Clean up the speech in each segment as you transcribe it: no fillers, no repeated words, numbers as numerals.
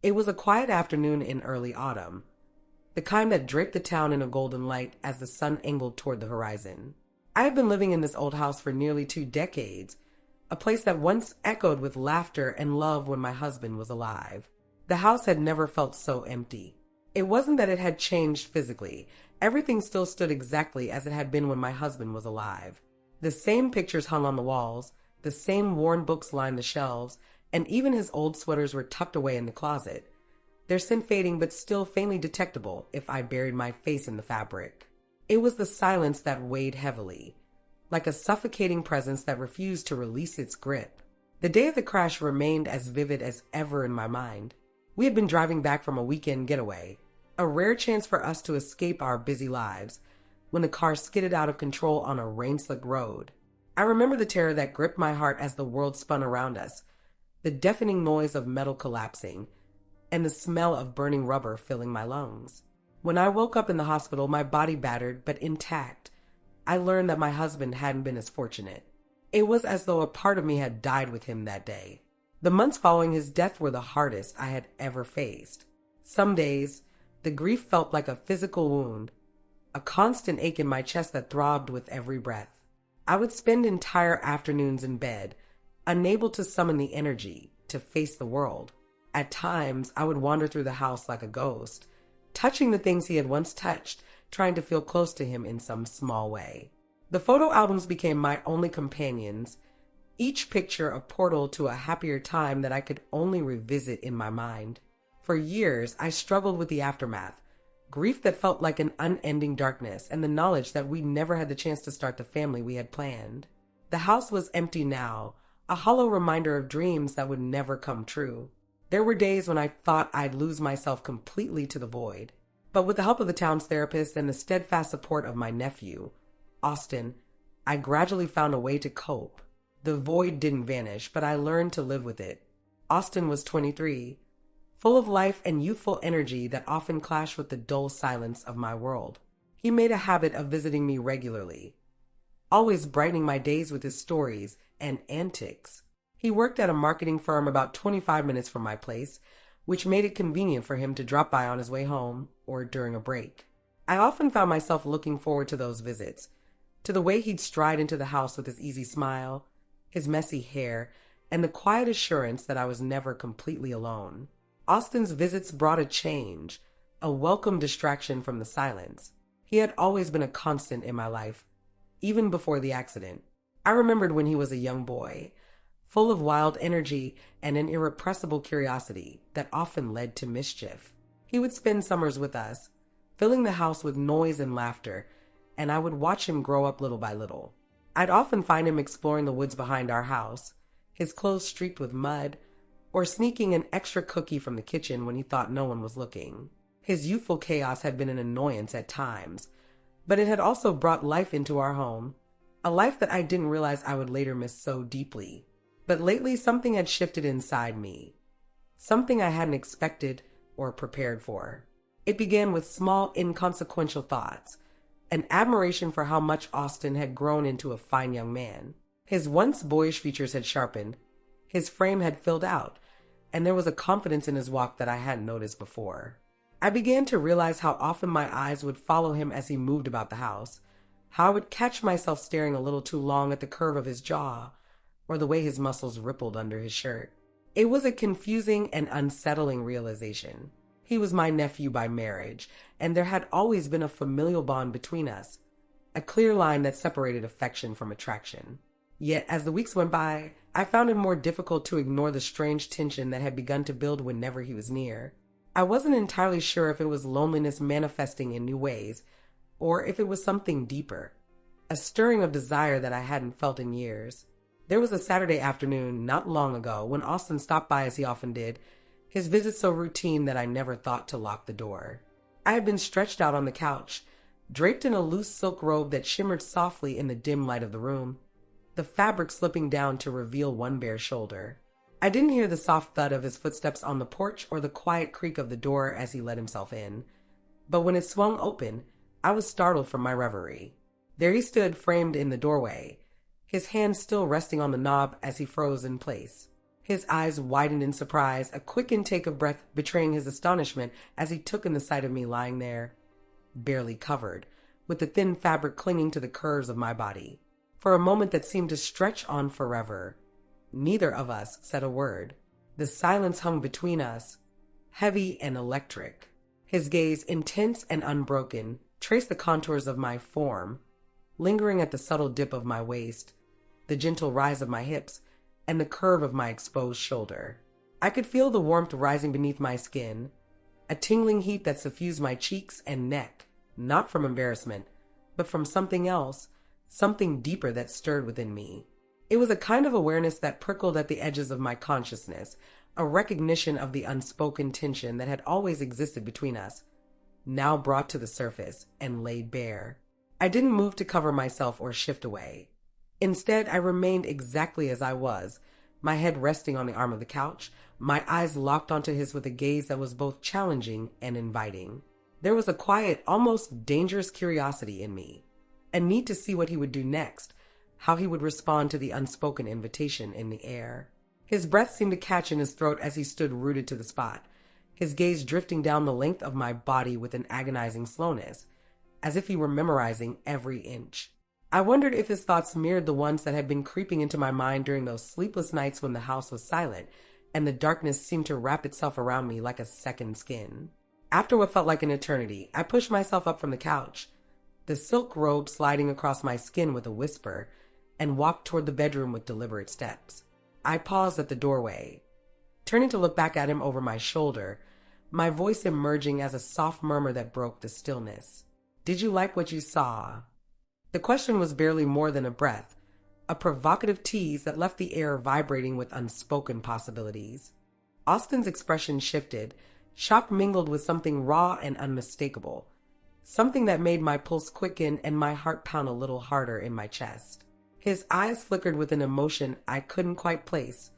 It was a quiet afternoon in early autumn, the kind that draped the town in a golden light as the sun angled toward the horizon. I had been living in this old house for nearly 2 decades, a place that once echoed with laughter and love when my husband was alive. The house had never felt so empty. It wasn't that it had changed physically. Everything still stood exactly as it had been when my husband was alive. The same pictures hung on the walls, the same worn books lined the shelves, and even his old sweaters were tucked away in the closet, their scent fading but still faintly detectable if I buried my face in the fabric. It was the silence that weighed heavily, like a suffocating presence that refused to release its grip. The day of the crash remained as vivid as ever in my mind. We had been driving back from a weekend getaway, a rare chance for us to escape our busy lives, when the car skidded out of control on a rain-slicked road. I remember the terror that gripped my heart as the world spun around us, the deafening noise of metal collapsing, and the smell of burning rubber filling my lungs. When I woke up in the hospital, my body battered but intact, I learned that my husband hadn't been as fortunate. It was as though a part of me had died with him that day. The months following his death were the hardest I had ever faced. Some days, the grief felt like a physical wound, a constant ache in my chest that throbbed with every breath. I would spend entire afternoons in bed, unable to summon the energy to face the world. At times, I would wander through the house like a ghost, touching the things he had once touched, trying to feel close to him in some small way. The photo albums became my only companions, each picture a portal to a happier time that I could only revisit in my mind. For years, I struggled with the aftermath, grief that felt like an unending darkness, and the knowledge that we never had the chance to start the family we had planned. The house was empty now, a hollow reminder of dreams that would never come true. There were days when I thought I'd lose myself completely to the void. But with the help of the town's therapist and the steadfast support of my nephew, Austin, I gradually found a way to cope. The void didn't vanish, but I learned to live with it. Austin was 23, full of life and youthful energy that often clashed with the dull silence of my world. He made a habit of visiting me regularly, always brightening my days with his stories and antics. He worked at a marketing firm about 25 minutes from my place, which made it convenient for him to drop by on his way home or during a break. I often found myself looking forward to those visits, to the way he'd stride into the house with his easy smile, his messy hair, and the quiet assurance that I was never completely alone. Austin's visits brought a change, a welcome distraction from the silence. He had always been a constant in my life, even before the accident. I remembered when he was a young boy, full of wild energy and an irrepressible curiosity that often led to mischief. He would spend summers with us, filling the house with noise and laughter, and I would watch him grow up little by little. I'd often find him exploring the woods behind our house, his clothes streaked with mud, or sneaking an extra cookie from the kitchen when he thought no one was looking. His youthful chaos had been an annoyance at times, but it had also brought life into our home, a life that I didn't realize I would later miss so deeply. But lately, something had shifted inside me, something I hadn't expected or prepared for. It began with small, inconsequential thoughts, an admiration for how much Austin had grown into a fine young man. His once boyish features had sharpened, his frame had filled out, and there was a confidence in his walk that I hadn't noticed before. I began to realize how often my eyes would follow him as he moved about the house, how I would catch myself staring a little too long at the curve of his jaw, or the way his muscles rippled under his shirt. It was a confusing and unsettling realization. He was my nephew by marriage, and there had always been a familial bond between us, a clear line that separated affection from attraction. Yet, as the weeks went by, I found it more difficult to ignore the strange tension that had begun to build whenever he was near. I wasn't entirely sure if it was loneliness manifesting in new ways, or if it was something deeper, a stirring of desire that I hadn't felt in years. There was a Saturday afternoon not long ago when Austin stopped by as he often did, his visit so routine that I never thought to lock the door. I had been stretched out on the couch, draped in a loose silk robe that shimmered softly in the dim light of the room, the fabric slipping down to reveal one bare shoulder. I didn't hear the soft thud of his footsteps on the porch or the quiet creak of the door as he let himself in, but when it swung open, I was startled from my reverie. There he stood, framed in the doorway, his hand still resting on the knob as he froze in place. His eyes widened in surprise, a quick intake of breath betraying his astonishment as he took in the sight of me lying there, barely covered, with the thin fabric clinging to the curves of my body. For a moment that seemed to stretch on forever, neither of us said a word. The silence hung between us, heavy and electric. His gaze, intense and unbroken, traced the contours of my form, lingering at the subtle dip of my waist, the gentle rise of my hips, and the curve of my exposed shoulder. I could feel the warmth rising beneath my skin, a tingling heat that suffused my cheeks and neck, not from embarrassment, but from something else, something deeper that stirred within me. It was a kind of awareness that prickled at the edges of my consciousness, a recognition of the unspoken tension that had always existed between us, now brought to the surface and laid bare. I didn't move to cover myself or shift away. Instead, I remained exactly as I was, my head resting on the arm of the couch, my eyes locked onto his with a gaze that was both challenging and inviting. There was a quiet, almost dangerous curiosity in me, a need to see what he would do next, how he would respond to the unspoken invitation in the air. His breath seemed to catch in his throat as he stood rooted to the spot, his gaze drifting down the length of my body with an agonizing slowness, as if he were memorizing every inch. I wondered if his thoughts mirrored the ones that had been creeping into my mind during those sleepless nights when the house was silent and the darkness seemed to wrap itself around me like a second skin. After what felt like an eternity, I pushed myself up from the couch, the silk robe sliding across my skin with a whisper, and walked toward the bedroom with deliberate steps. I paused at the doorway, turning to look back at him over my shoulder, my voice emerging as a soft murmur that broke the stillness. "Did you like what you saw?" The question was barely more than a breath, a provocative tease that left the air vibrating with unspoken possibilities. Austin's expression shifted, shock mingled with something raw and unmistakable, something that made my pulse quicken and my heart pound a little harder in my chest. His eyes flickered with an emotion I couldn't quite place,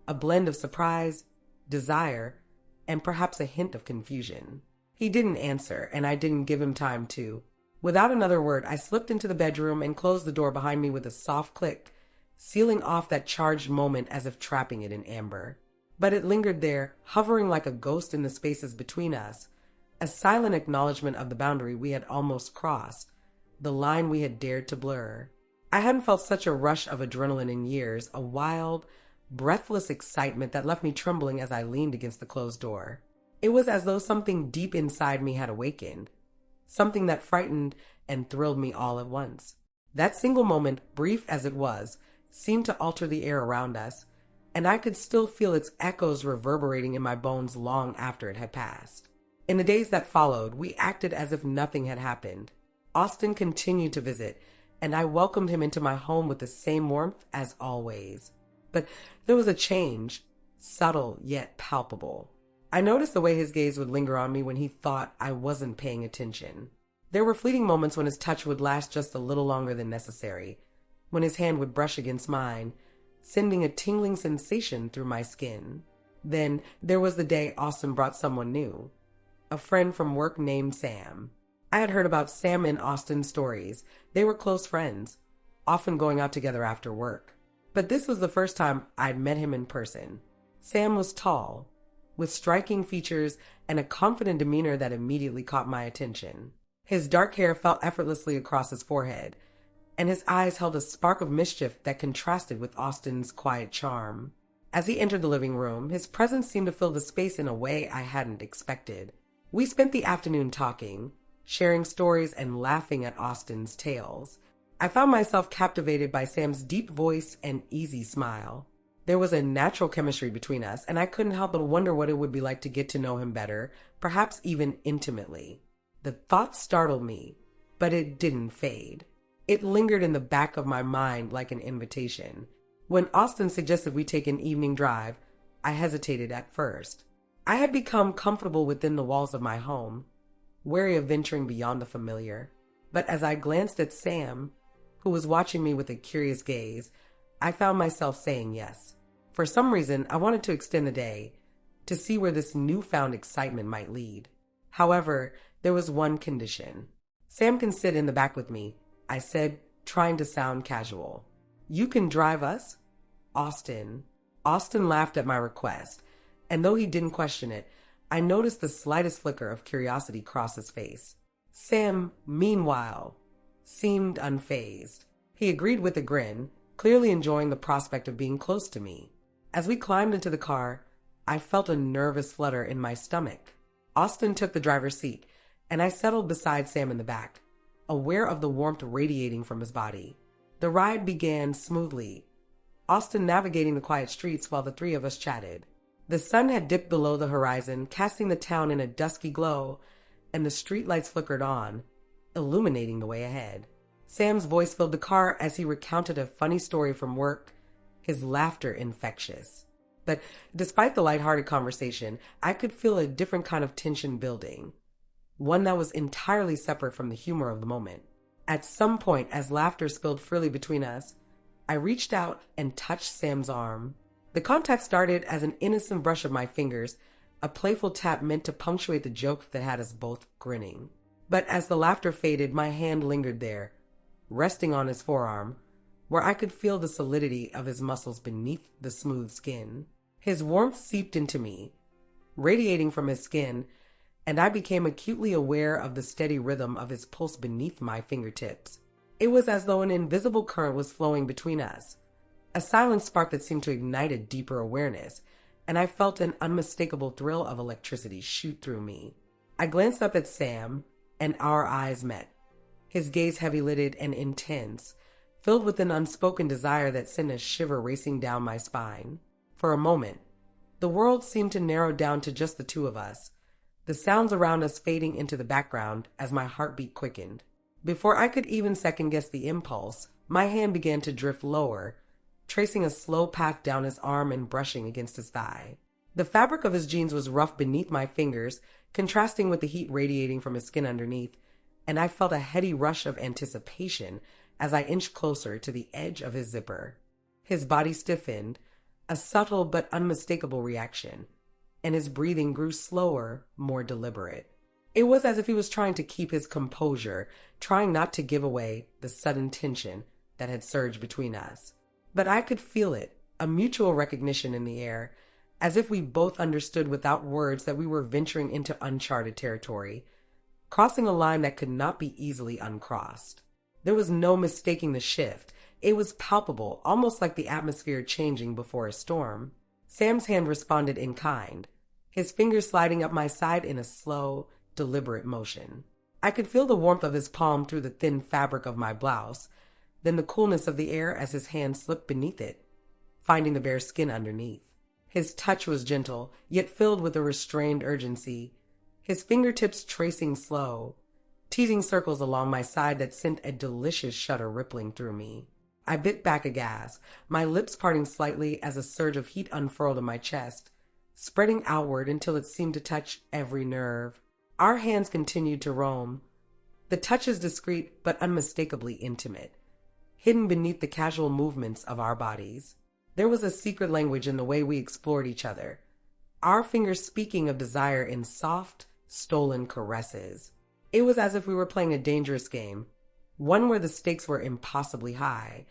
a blend of surprise, desire, and perhaps a hint of confusion. He didn't answer, and I didn't give him time to. Without another word, I slipped into the bedroom and closed the door behind me with a soft click, sealing off that charged moment as if trapping it in amber. But it lingered there, hovering like a ghost in the spaces between us, a silent acknowledgement of the boundary we had almost crossed, the line we had dared to blur. I hadn't felt such a rush of adrenaline in years, a wild, breathless excitement that left me trembling as I leaned against the closed door. It was as though something deep inside me had awakened, something that frightened and thrilled me all at once. That single moment, brief as it was, seemed to alter the air around us, and I could still feel its echoes reverberating in my bones long after it had passed. In the days that followed, we acted as if nothing had happened. Austin continued to visit, and I welcomed him into my home with the same warmth as always. But there was a change, subtle yet palpable. I noticed the way his gaze would linger on me when he thought I wasn't paying attention. There were fleeting moments when his touch would last just a little longer than necessary, when his hand would brush against mine, sending a tingling sensation through my skin. Then there was the day Austin brought someone new, a friend from work named Sam. I had heard about Sam and Austin's stories. They were close friends, often going out together after work. But this was the first time I'd met him in person. Sam was tall, with striking features and a confident demeanor that immediately caught my attention. His dark hair fell effortlessly across his forehead, and his eyes held a spark of mischief that contrasted with Austin's quiet charm. As he entered the living room, his presence seemed to fill the space in a way I hadn't expected. We spent the afternoon talking, sharing stories and laughing at Austin's tales. I found myself captivated by Sam's deep voice and easy smile. There was a natural chemistry between us, and I couldn't help but wonder what it would be like to get to know him better, perhaps even intimately. The thought startled me, but it didn't fade. It lingered in the back of my mind like an invitation. When Austin suggested we take an evening drive, I hesitated at first. I had become comfortable within the walls of my home, wary of venturing beyond the familiar. But as I glanced at Sam, who was watching me with a curious gaze, I found myself saying yes. For some reason, I wanted to extend the day, to see where this newfound excitement might lead. However, there was one condition. "Sam can sit in the back with me," I said, trying to sound casual. "You can drive us?" Austin, Austin laughed at my request, and though he didn't question it, I noticed the slightest flicker of curiosity cross his face. Sam, meanwhile, seemed unfazed. He agreed with a grin, clearly enjoying the prospect of being close to me. As we climbed into the car, I felt a nervous flutter in my stomach. Austin took the driver's seat, and I settled beside Sam in the back, aware of the warmth radiating from his body. The ride began smoothly, Austin navigating the quiet streets while the three of us chatted. The sun had dipped below the horizon, casting the town in a dusky glow, and the streetlights flickered on, illuminating the way ahead. Sam's voice filled the car as he recounted a funny story from work, his laughter infectious. But despite the lighthearted conversation, I could feel a different kind of tension building, one that was entirely separate from the humor of the moment. At some point, as laughter spilled freely between us, I reached out and touched Sam's arm. The contact started as an innocent brush of my fingers, a playful tap meant to punctuate the joke that had us both grinning. But as the laughter faded, my hand lingered there, resting on his forearm, where I could feel the solidity of his muscles beneath the smooth skin. His warmth seeped into me, radiating from his skin, and I became acutely aware of the steady rhythm of his pulse beneath my fingertips. It was as though an invisible current was flowing between us, a silent spark that seemed to ignite a deeper awareness, and I felt an unmistakable thrill of electricity shoot through me. I glanced up at Sam, and our eyes met, his gaze heavy-lidded and intense, filled with an unspoken desire that sent a shiver racing down my spine. For a moment, the world seemed to narrow down to just the two of us, the sounds around us fading into the background as my heartbeat quickened. Before I could even second-guess the impulse, my hand began to drift lower, tracing a slow path down his arm and brushing against his thigh. The fabric of his jeans was rough beneath my fingers, contrasting with the heat radiating from his skin underneath, and I felt a heady rush of anticipation as I inched closer to the edge of his zipper. His body stiffened, a subtle but unmistakable reaction, and his breathing grew slower, more deliberate. It was as if he was trying to keep his composure, trying not to give away the sudden tension that had surged between us. But I could feel it, a mutual recognition in the air, as if we both understood without words that we were venturing into uncharted territory, crossing a line that could not be easily uncrossed. There was no mistaking the shift. It was palpable, almost like the atmosphere changing before a storm. Sam's hand responded in kind, his fingers sliding up my side in a slow, deliberate motion. I could feel the warmth of his palm through the thin fabric of my blouse, then the coolness of the air as his hand slipped beneath it, finding the bare skin underneath. His touch was gentle, yet filled with a restrained urgency, his fingertips tracing slow, teasing circles along my side that sent a delicious shudder rippling through me. I bit back aghast, my lips parting slightly as a surge of heat unfurled in my chest, spreading outward until it seemed to touch every nerve. Our hands continued to roam, the touches discreet but unmistakably intimate, hidden beneath the casual movements of our bodies. There was a secret language in the way we explored each other, our fingers speaking of desire in soft, stolen caresses. It was as if we were playing a dangerous game, one where the stakes were impossibly high,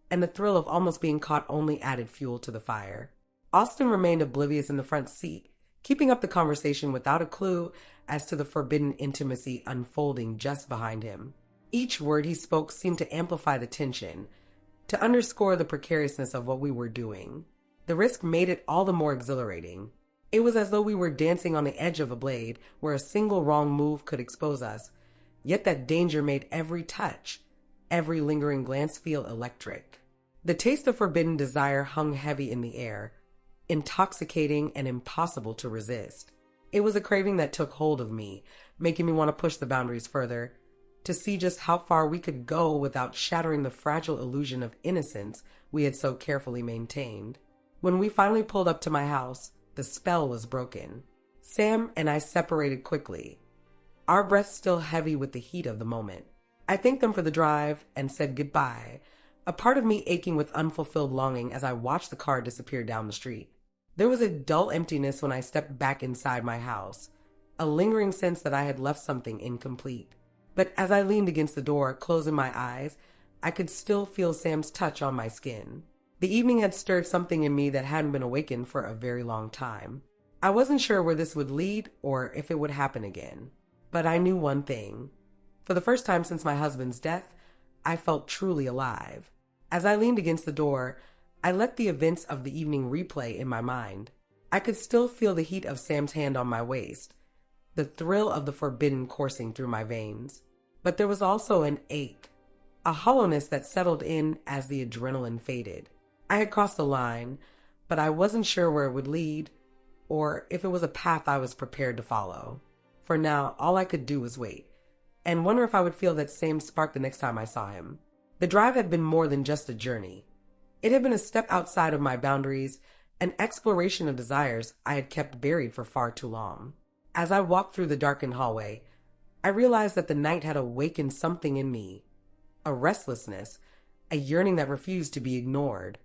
and the thrill of almost being caught only added fuel to the fire. Austin remained oblivious in the front seat, keeping up the conversation without a clue as to the forbidden intimacy unfolding just behind him. Each word he spoke seemed to amplify the tension, to underscore the precariousness of what we were doing. The risk made it all the more exhilarating. It was as though we were dancing on the edge of a blade where a single wrong move could expose us, yet that danger made every touch, every lingering glance feel electric. The taste of forbidden desire hung heavy in the air, intoxicating and impossible to resist. It was a craving that took hold of me, making me want to push the boundaries further, to see just how far we could go without shattering the fragile illusion of innocence we had so carefully maintained. When we finally pulled up to my house, the spell was broken. Sam and I separated quickly, our breaths still heavy with the heat of the moment. I thanked them for the drive and said goodbye, a part of me aching with unfulfilled longing as I watched the car disappear down the street. There was a dull emptiness when I stepped back inside my house, a lingering sense that I had left something incomplete. But as I leaned against the door, closing my eyes, I could still feel Sam's touch on my skin. The evening had stirred something in me that hadn't been awakened for a very long time. I wasn't sure where this would lead or if it would happen again. But I knew one thing. For the first time since my husband's death, I felt truly alive. As I leaned against the door, I let the events of the evening replay in my mind. I could still feel the heat of Sam's hand on my waist, the thrill of the forbidden coursing through my veins. But there was also an ache, a hollowness that settled in as the adrenaline faded. I had crossed the line, but I wasn't sure where it would lead, or if it was a path I was prepared to follow. For now, all I could do was wait, and wonder if I would feel that same spark the next time I saw him. The drive had been more than just a journey. It had been a step outside of my boundaries, an exploration of desires I had kept buried for far too long. As I walked through the darkened hallway, I realized that the night had awakened something in me, a restlessness, a yearning that refused to be ignored.